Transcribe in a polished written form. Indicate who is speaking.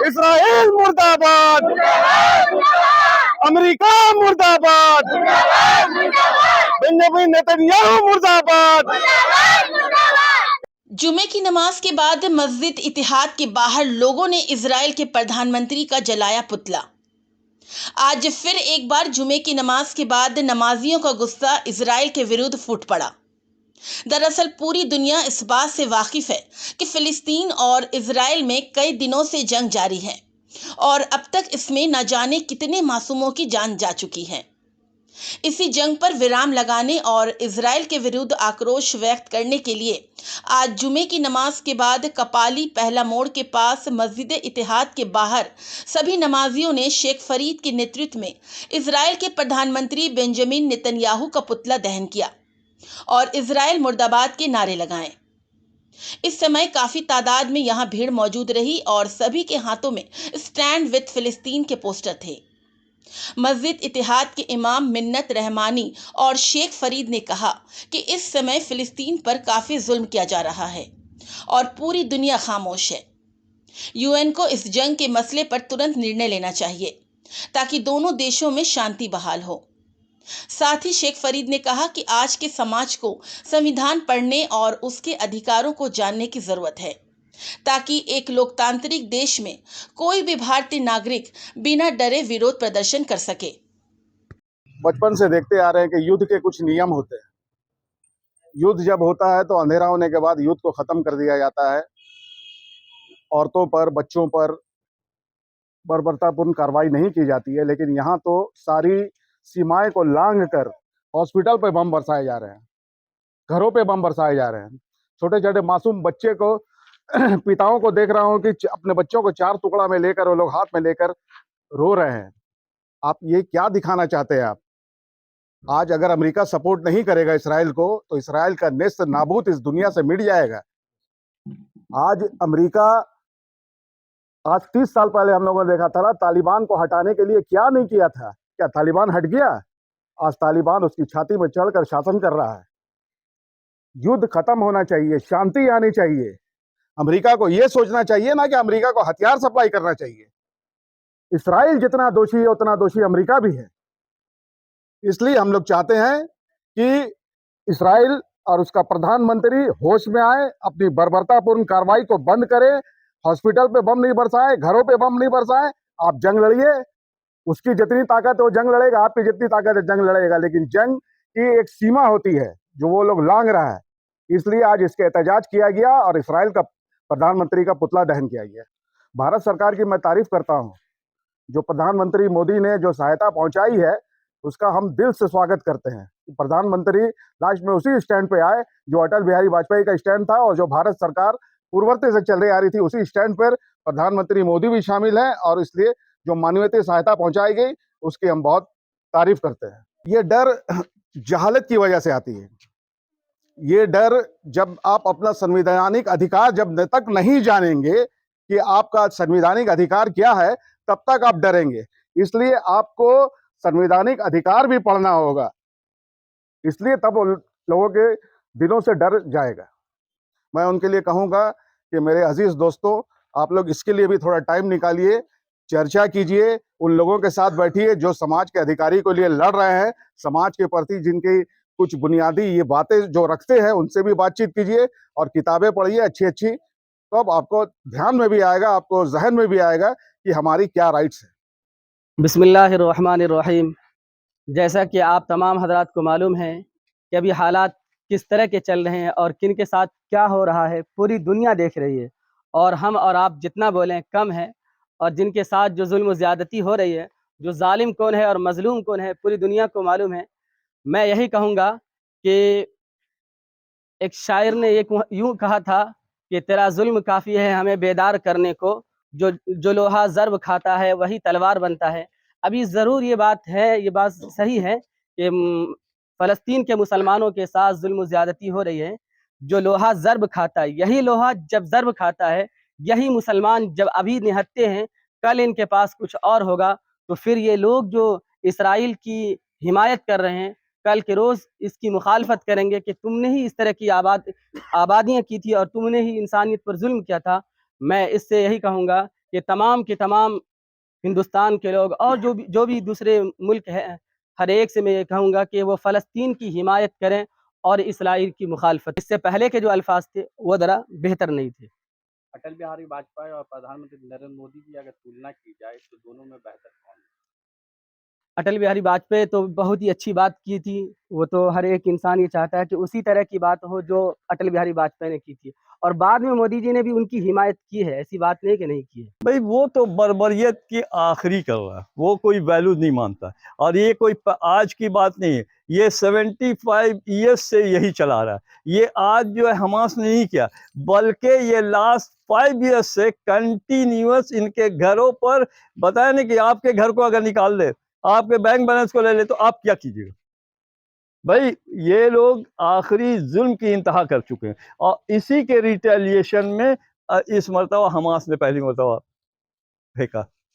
Speaker 1: Israel मुर्दाबाद, America मुर्दाबाद, Benjamin Netanyahu मुर्दाबाद।
Speaker 2: जुमे की नमाज के बाद मस्जिद इत्तेहाद के बाहर लोगों ने इजराइल के प्रधानमंत्री का जलाया पुतला। आज फिर एक बार जुमे की नमाज के बाद नमाजियों का गुस्सा इजराइल के विरुद्ध फूट पड़ा। दरअसल पूरी दुनिया इस बात से वाकिफ है कि फिलिस्तीन और इजराइल में कई दिनों से जंग जारी है और अब तक इसमें न जाने कितने मासूमों की जान जा चुकी है। इसी जंग पर विराम लगाने और इजराइल के विरुद्ध आक्रोश व्यक्त करने के लिए आज जुमे की नमाज के बाद कपाली पहला मोड़ के पास मस्जिद इत्तेहाद के बाहर सभी नमाजियों ने शेख फरीद के नेतृत्व में इजराइल के प्रधानमंत्री बेंजामिन नेतन्याहू का पुतला दहन किया और इजराइल मुर्दाबाद के नारे लगाए। इस समय काफी तादाद में यहां भीड़ मौजूद रही और सभी के हाथों में स्टैंड विद फिलिस्तीन के पोस्टर थे। मस्जिद इत्तेहाद के इमाम मिन्नत रहमानी और शेख फरीद ने कहा कि इस समय फिलिस्तीन पर काफी जुल्म किया जा रहा है और पूरी दुनिया खामोश है। यूएन को इस जंग के मसले पर तुरंत निर्णय लेना चाहिए ताकि दोनों देशों में शांति बहाल हो। साथ ही शेख फरीद ने कहा कि आज के समाज को संविधान पढ़ने और उसके अधिकारों को जानने की जरूरत है ताकि एक लोकतांत्रिक देश में कोई भी भारतीय नागरिक बिना डरे विरोध प्रदर्शन कर सके।
Speaker 1: बचपन से देखते आ रहे हैं कि युद्ध के कुछ नियम होते हैं। युद्ध जब होता है तो अंधेरा होने के बाद युद्ध को खत्म कर दिया जाता है। औरतों पर, बच्चों पर बर्बरतापूर्ण कार्रवाई नहीं की जाती है, लेकिन यहाँ तो सारी सीमाएं को लांघ कर हॉस्पिटल पे बम बरसाए जा रहे हैं, घरों पे बम बरसाए जा रहे हैं। छोटे छोटे मासूम बच्चे को पिताओं को देख रहा हूँ कि अपने बच्चों को 4 टुकड़ा में लेकर वो लोग हाथ में लेकर रो रहे हैं। आप ये क्या दिखाना चाहते हैं? आप आज अगर अमेरिका सपोर्ट नहीं करेगा इसराइल को तो इसराइल का नेस्त नाबूद इस दुनिया से मिट जाएगा। आज अमेरिका, आज 30 साल पहले हम लोगों ने देखा था ना, तालिबान को हटाने के लिए क्या नहीं किया था। क्या तालिबान हट गया? आज तालिबान उसकी छाती में चढ़कर शासन कर रहा है। युद्ध खत्म होना चाहिए, शांति आनी चाहिए। अमेरिका को यह सोचना चाहिए ना कि अमेरिका को हथियार सप्लाई करना चाहिए। इसराइल जितना दोषी है उतना दोषी अमेरिका भी है। इसलिए हम लोग चाहते हैं कि इसराइल और उसका प्रधानमंत्री होश में आए, अपनी बर्बरतापूर्ण कार्रवाई को बंद करे, हॉस्पिटल पे बम नहीं बरसाए, घरों पे बम नहीं बरसाए। आप जंग लड़िए, उसकी जितनी ताकत है वो जंग लड़ेगा, आपकी जितनी ताकत है जंग लड़ेगा, लेकिन जंग की एक सीमा होती है जो वो लोग लांघ रहा है। इसलिए आज इसके एहतजाज किया गया और इसराइल का प्रधानमंत्री का पुतला दहन किया गया। भारत सरकार की मैं तारीफ करता हूं। जो प्रधानमंत्री मोदी ने जो सहायता पहुंचाई है उसका हम दिल से स्वागत करते हैं। प्रधानमंत्री लास्ट में उसी स्टैंड पे आए जो अटल बिहारी वाजपेयी का स्टैंड था और जो भारत सरकार पूर्ववर्ती से चल रही आ रही थी, उसी स्टैंड पर प्रधानमंत्री मोदी भी शामिल हैं और इसलिए जो मानवीय सहायता पहुंचाई गई उसकी हम बहुत तारीफ करते हैं। ये डर जहालत की वजह से आती है। ये डर, जब आप अपना संवैधानिक अधिकार जब तक नहीं जानेंगे कि आपका संवैधानिक अधिकार क्या है, तब तक आप डरेंगे। इसलिए आपको संवैधानिक अधिकार भी पढ़ना होगा, इसलिए तब लोगों के दिलों से डर जाएगा। मैं उनके लिए कहूंगा कि मेरे अजीज दोस्तों, आप लोग इसके लिए भी थोड़ा टाइम निकालिए, चर्चा कीजिए, उन लोगों के साथ बैठिए जो समाज के अधिकारी के लिए लड़ रहे हैं, समाज के प्रति जिनकी कुछ बुनियादी ये बातें जो रखते हैं उनसे भी बातचीत कीजिए और किताबें पढ़िए अच्छी अच्छी। तो अब आपको ध्यान में भी आएगा, आपको जहन में भी आएगा कि हमारी क्या राइट्स है।
Speaker 3: बिस्मिल्लाहिर्रहमानिर्रहीम। जैसा कि आप तमाम हजरात को मालूम है कि अभी हालात किस तरह के चल रहे हैं और किन के साथ क्या हो रहा है, पूरी दुनिया देख रही है और हम और आप जितना बोलें कम है। और जिनके साथ जो जुल्म ज़्यादती हो रही है, जो जालिम कौन है और मजलूम कौन है, पूरी दुनिया को मालूम है। मैं यही कहूँगा कि एक शायर ने एक यूँ कहा था कि तेरा जुल्म काफ़ी है हमें बेदार करने को, जो लोहा ज़र्ब खाता है वही तलवार बनता है। अभी ज़रूर ये बात है, ये बात सही है कि फ़लस्तीन के मुसलमानों के साथ जुल्म ज़्यादती हो रही है। जो लोहा ज़र्ब खाता है, यही लोहा जब ज़र्ब खाता है, यही मुसलमान जब अभी निहत्ते हैं, कल इनके पास कुछ और होगा। तो फिर ये लोग जो इसराइल की हिमायत कर रहे हैं, कल के रोज़ इसकी मुखालफत करेंगे कि तुमने ही इस तरह की आबादियाँ की थी और तुमने ही इंसानियत पर जुल्म किया था। मैं इससे यही कहूँगा कि तमाम के तमाम हिंदुस्तान के लोग और जो भी दूसरे मुल्क हैं, हर एक से मैं ये कहूँगा कि वो फ़लस्तीन की हिमायत करें और इसराइल की मुखालफत। इससे पहले के जो अल्फाज थे वो ज़रा बेहतर नहीं थे।
Speaker 4: अटल बिहारी वाजपेयी और प्रधानमंत्री नरेंद्र मोदी की अगर तुलना की जाए तो दोनों में बेहतर कौन है?
Speaker 3: अटल बिहारी वाजपेयी तो बहुत ही अच्छी बात की थी। वो तो हर एक इंसान ये चाहता है कि उसी तरह की बात हो जो अटल बिहारी वाजपेयी ने की थी, और बाद में मोदी जी ने भी उनकी हिमायत की है, ऐसी बात नहीं कि नहीं की है।
Speaker 5: भाई वो तो बर्बरियत की आखिरी कर रहा है, वो कोई वैल्यू नहीं मानता। और ये कोई आज की बात नहीं है, ये 75 ईयर्स से यही चला रहा है। ये आज जो है हमास ने नहीं किया, बल्कि ये लास्ट 5 ईयर्स से कंटिन्यूअस इनके घरों पर बताया नहीं कि आपके घर को अगर निकाल दे, आपके बैंक बैलेंस को ले ले, तो आप क्या कीजिएगा। भाई ये लोग आखिरी जुल्म की इंतहा कर चुके हैं, और इसी के रिटेलिएशन में इस मरतबा हमास ने पहली मरतबा फेंका।